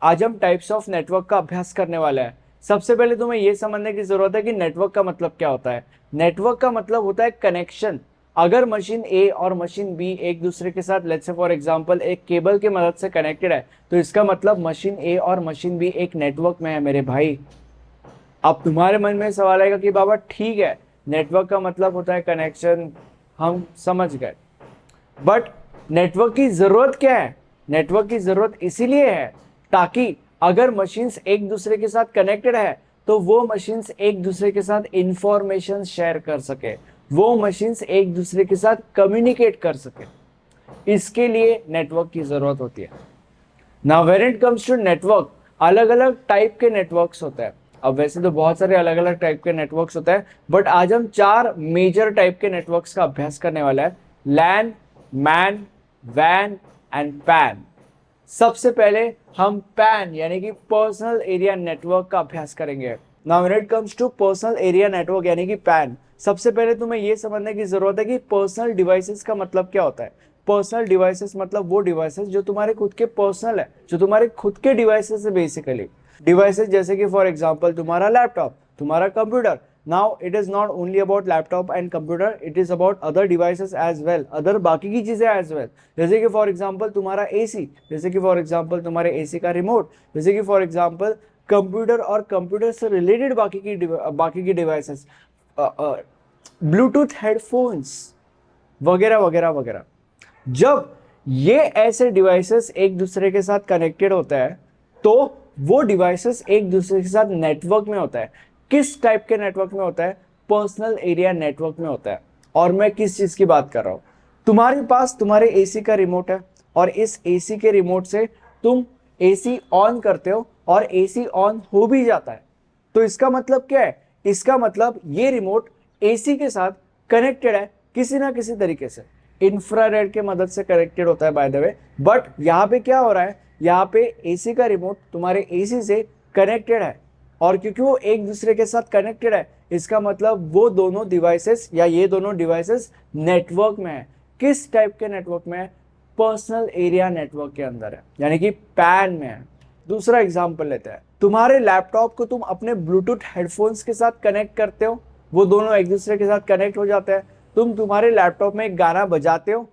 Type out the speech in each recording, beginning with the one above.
आज हम types of network का अभ्यास करने वाले हैं। सबसे पहले तुम्हें यह समझने की जरूरत है कि नेटवर्क का मतलब क्या होता है। नेटवर्क का मतलब होता है कनेक्शन। अगर मशीन ए और मशीन बी एक दूसरे के साथ लेट्स से फॉर एग्जांपल एक केबल की मदद से कनेक्टेड है, तो इसका मतलब मशीन ए और मशीन बी एक नेटवर्क में है मेरे भाई। अब तुम्हारे मन में सवाल आएगा कि बाबा ठीक है, नेटवर्क का मतलब होता है कनेक्शन, हम समझ गए, बट नेटवर्क की जरूरत क्या है? नेटवर्क की जरूरत इसीलिए है ताकि अगर मशीन्स एक दूसरे के साथ कनेक्टेड है तो वो मशीन्स एक दूसरे के साथ इंफॉर्मेशन शेयर कर सके, वो मशीन्स एक दूसरे के साथ कम्युनिकेट कर सके। इसके लिए नेटवर्क की जरूरत होती है। Now when it comes to network, अलग अलग टाइप के नेटवर्क्स होते हैं। अब वैसे तो बहुत सारे अलग अलग टाइप के नेटवर्क्स होते हैं, बट आज हम 4 मेजर टाइप के नेटवर्क्स का अभ्यास करने वाला है। लैन, मैन, वैन एंड पैन। सबसे पहले हम पैन यानी कि पर्सनल एरिया नेटवर्क का अभ्यास करेंगे। Now when it comes to personal area network यानी कि पैन, सबसे पहले तुम्हें यह समझने की जरूरत है कि पर्सनल डिवाइसेस का मतलब क्या होता है। पर्सनल डिवाइसेस मतलब वो डिवाइसेस जो तुम्हारे खुद के पर्सनल है, जो तुम्हारे खुद के डिवाइसेस है। बेसिकली डिवाइसेस जैसे कि फॉर एग्जांपल तुम्हारा लैपटॉप, तुम्हारा computer. Now it is not only about laptop and computer, it is about other devices as well, other बाकी की चीजें एज वेल। जैसे कि फॉर एग्जांपल तुम्हारा एसी, जैसे कि फॉर एग्जांपल तुम्हारे एसी का रिमोट, जैसे कि फॉर एग्जांपल कंप्यूटर और कंप्यूटर से रिलेटेड बाकी की डिवाइसेस, ब्लूटूथ हेडफोन्स वगैरह वगैरह वगैरह। जब ये ऐसे डिवाइसेस एक दूसरे के साथ कनेक्टेड होता है तो वो डिवाइसेस एक दूसरे के साथ नेटवर्क में होता है। किस टाइप के नेटवर्क में होता है? पर्सनल एरिया नेटवर्क में होता है। और मैं किस चीज की बात कर रहा हूं? तुम्हारे पास तुम्हारे एसी का रिमोट है और इस एसी के रिमोट से तुम एसी ऑन करते हो और एसी ऑन हो भी जाता है। तो इसका मतलब क्या है? इसका मतलब ये रिमोट एसी के साथ कनेक्टेड है किसी ना किसी तरीके से। इंफ्रारेड के मदद से कनेक्टेड होता है बाय द वे। बट यहाँ पे क्या हो रहा है? यहाँ पे एसी का रिमोट तुम्हारे एसी से कनेक्टेड है, और क्योंकि वो एक दूसरे के साथ कनेक्टेड है, इसका मतलब वो दोनों डिवाइसेस या ये दोनों डिवाइसेस नेटवर्क में है। किस टाइप के नेटवर्क में है? पर्सनल एरिया नेटवर्क के अंदर है, यानी कि पैन में है। दूसरा एग्जांपल लेते हैं। तुम्हारे लैपटॉप को तुम अपने ब्लूटूथ हेडफोन्स के साथ कनेक्ट करते हो, वो दोनों एक दूसरे के साथ कनेक्ट हो जाते हैं। तुम तुम्हारे लैपटॉप में एक गाना बजाते हो,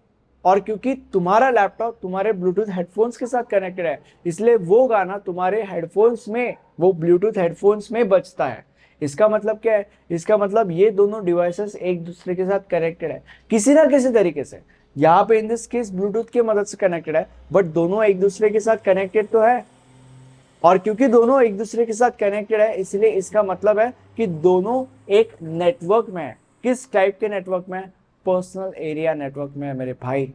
और क्योंकि तुम्हारा लैपटॉप तुम्हारे ब्लूटूथ हेडफोन्स के साथ कनेक्टेड है, इसलिए वो गाना तुम्हारे हेडफोन्स में, वो ब्लूटूथ हेडफोन्स में बजता है। इसका मतलब क्या है? इसका मतलब ये दोनों डिवाइसेस एक दूसरे के साथ कनेक्टेड है किसी ना किसी तरीके से। यहाँ पे इन दिस केस ब्लूटूथ की मदद से कनेक्टेड है, बट दोनों एक दूसरे के साथ कनेक्टेड तो है। और क्योंकि दोनों एक दूसरे के साथ कनेक्टेड है, इसलिए इसका मतलब है कि दोनों एक नेटवर्क में है। किस टाइप के नेटवर्क में? पर्सनल एरिया नेटवर्क में है मेरे भाई।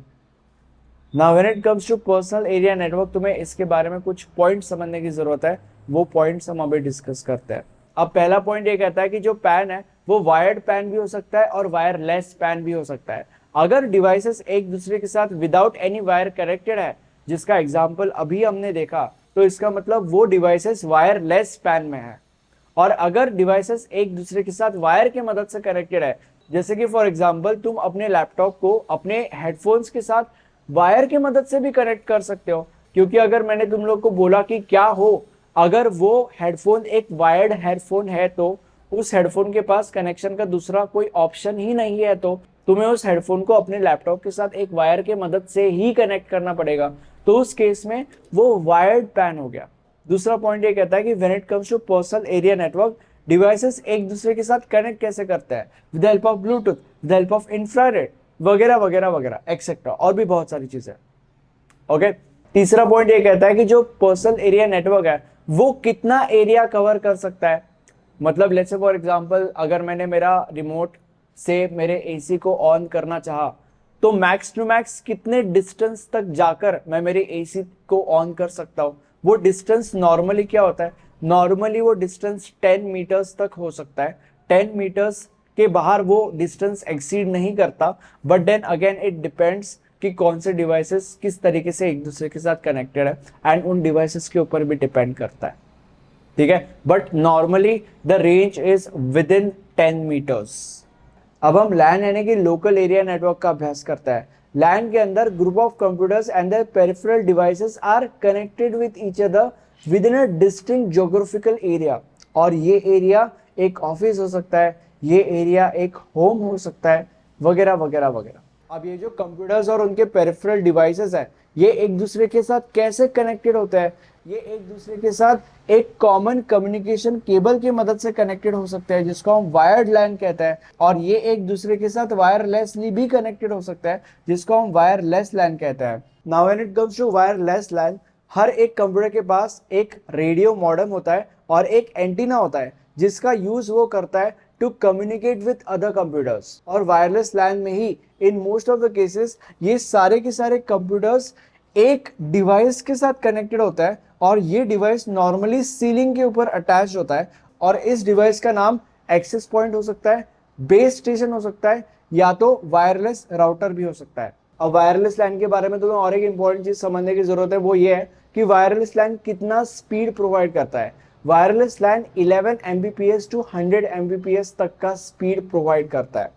Now when it comes to personal area network, तुम्हें इसके बारे में कुछ पॉइंट समझने की जरूरत है। वो पॉइंट्स हम अभी डिस्कस करते हैं। अब पहला पॉइंट ये कहता है कि जो पैन है वो वायर्ड पैन भी हो सकता है और वायरलेस पैन भी हो सकता है। अगर डिवाइसेस एक दूसरे के साथ विदाउट एनी वायर कनेक्टेड है, जिसका एग्जाम्पल अभी हमने देखा, तो इसका मतलब वो डिवाइसेस वायरलेस पैन में है। और अगर डिवाइसेस एक दूसरे के साथ वायर की मदद से कनेक्टेड है, जैसे कि फॉर एग्जांपल तुम अपने लैपटॉप को अपने हेडफोन्स के साथ वायर की मदद से भी कनेक्ट कर सकते हो। क्योंकि अगर मैंने तुम लोग को बोला कि क्या हो अगर वो हेडफोन एक वायर्ड हेडफोन है, तो उस हेडफोन के पास कनेक्शन का दूसरा कोई ऑप्शन ही नहीं है, तो तुम्हें उस हेडफोन को अपने लैपटॉप के साथ एक वायर के मदद से ही कनेक्ट करना पड़ेगा। तो उस केस में वो वायर्ड पैन हो गया। दूसरा पॉइंट ये कहता है कि when it comes to personal area network, devices एक दूसरे के साथ कनेक्ट कैसे करते हैं? With help of Bluetooth, with help of infrared वगैरह वगैरह वगैरह एक्सेट्रा, और भी बहुत सारी चीजें। ओके, तीसरा पॉइंट ये कहता है कि जो पर्सनल एरिया नेटवर्क है वो कितना एरिया कवर कर सकता है। मतलब लेट्स से फॉर एग्जांपल अगर मैंने मेरा रिमोट से मेरे एसी को ऑन करना चाहा, तो मैक्स टू मैक्स कितने डिस्टेंस तक जाकर मैं मेरे एसी को ऑन कर सकता हूँ? वो डिस्टेंस नॉर्मली क्या होता है? नॉर्मली वो डिस्टेंस 10 मीटर्स तक हो सकता है। 10 मीटर्स के बाहर वो डिस्टेंस एक्सीड नहीं करता, but then again it depends कि कौन से डिवाइसेस किस तरीके से एक दूसरे के साथ कनेक्टेड है, एंड उन डिवाइसेस के ऊपर भी डिपेंड करता है। ठीक है, but normally the range is within इन 10 मीटर्स। अब हम लैन यानी कि लोकल एरिया नेटवर्क का अभ्यास करता है। लैन के अंदर group of computers and their peripheral devices are connected with each other within a distinct geographical area, और ये एरिया एक ऑफिस हो सकता है, ये एरिया एक होम हो सकता है, वगैरह वगैरह वगैरह। अब ये जो कंप्यूटर्स और उनके पेरिफेरल डिवाइसेस हैं, ये एक दूसरे के साथ कैसे कनेक्टेड होते हैं? ये एक दूसरे के साथ एक कॉमन कम्युनिकेशन केबल की मदद से कनेक्टेड हो सकते हैं, जिसको हम वायर्ड लैन कहते हैं, और ये एक दूसरे के साथ वायरलेसली भी कनेक्टेड हो सकता है, जिसको हम वायरलेस लैन कहते हैं। Now when it comes to wireless LAN, हर एक कंप्यूटर के पास एक रेडियो मॉडेम होता है और एक एंटीना होता है, जिसका यूज वो करता है to communicate with other computers. और वायरलेस लैन में ही in most of the cases ये सारे के सारे कंप्यूटर्स एक डिवाइस के साथ कनेक्टेड होता है, और ये डिवाइस नॉर्मली सीलिंग के ऊपर अटैच होता है, और इस डिवाइस का नाम एक्सेस पॉइंट हो सकता है, बेस स्टेशन हो सकता है, या तो वायरलेस राउटर भी हो सकता है। अब वायरलेस लैन के बारे में तुम्हें और एक इंपॉर्टेंट चीज समझने की जरूरत है, वो ये है कि वायरलेस लैन कितना स्पीड प्रोवाइड करता है। Wireless LAN 11 Mbps to 100 Mbps तक का स्पीड प्रोवाइड करता है।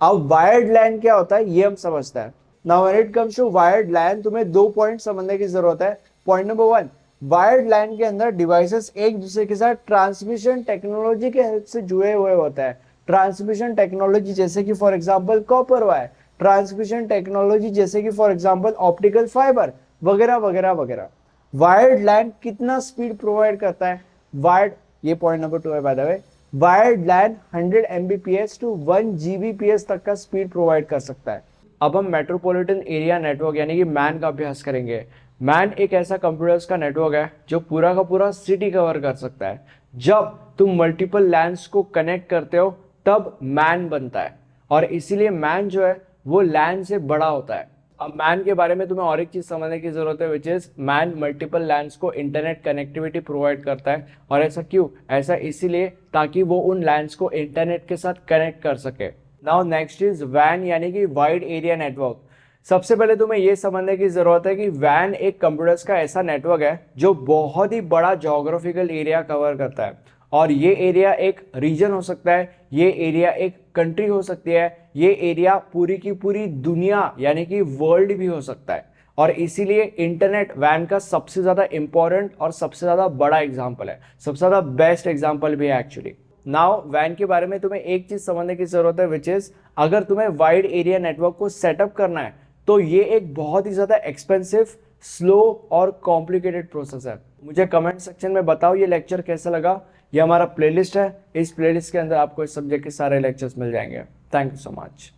अब वायर्ड लैन क्या होता है ये हम समझते हैं। Now when it comes to wired LAN, तुम्हें 2 पॉइंट समझने की जरूरत है। पॉइंट नंबर 1, वायर्ड लैन के अंदर डिवाइसेस एक दूसरे के साथ ट्रांसमिशन टेक्नोलॉजी के हेल्प से जुड़े हुए होते हैं। ट्रांसमिशन टेक्नोलॉजी जैसे कि for example copper wire, transmission technology जैसे कि फॉर एग्जांपल ऑप्टिकल फाइबर, वगैरह वगैरह वगैरह। वायर्ड लैन कितना स्पीड प्रोवाइड करता है? वायर्ड, ये पॉइंट नंबर 2 है by the way, wired LAN 100 Mbps to 1 Gbps तक का स्पीड प्रोवाइड कर सकता है। अब हम मेट्रोपॉलिटन एरिया नेटवर्क यानी कि मैन का अभ्यास करेंगे। मैन एक ऐसा कंप्यूटर्स का नेटवर्क है जो पूरा का पूरा सिटी कवर कर सकता है। जब तुम मल्टीपल लैन्स को कनेक्ट करते हो तब मैन बनता है, और इसीलिए मैन जो है वो लैन से बड़ा होता है। अब मैन के बारे में तुम्हें और एक चीज समझने की जरूरत है, which is man multiple lens को इंटरनेट कनेक्टिविटी प्रोवाइड करता है। और ऐसा क्यों? ऐसा इसीलिए ताकि वो उन लैन्स को इंटरनेट के साथ कनेक्ट कर सके। नाउ नेक्स्ट इज वैन यानी कि वाइड एरिया नेटवर्क। सबसे पहले तुम्हें यह समझने की जरूरत है कि वैन एक कंप्यूटर्स का ऐसा नेटवर्क है जो बहुत ही बड़ा ज्योग्राफिकल एरिया कवर करता है। और ये एरिया एक रीजन हो सकता है, ये एरिया एक कंट्री हो सकती है, ये एरिया पूरी की पूरी दुनिया यानी कि वर्ल्ड भी हो सकता है। और इसीलिए इंटरनेट वैन का सबसे ज्यादा इंपॉर्टेंट और सबसे ज्यादा बड़ा एग्जाम्पल है, सबसे ज्यादा बेस्ट एग्जाम्पल भी है एक्चुअली। नाउ वैन के बारे में तुम्हें एक चीज समझने की जरूरत है, विच इज अगर तुम्हें वाइड एरिया नेटवर्क को सेटअप करना है तो ये एक बहुत ही ज्यादा एक्सपेंसिव, स्लो और कॉम्प्लिकेटेड प्रोसेस है। मुझे कमेंट सेक्शन में बताओ ये लेक्चर कैसा लगा। ये हमारा प्लेलिस्ट है, इस प्लेलिस्ट के अंदर आपको इस सब्जेक्ट के सारे लेक्चर्स मिल जाएंगे। Thank you so much.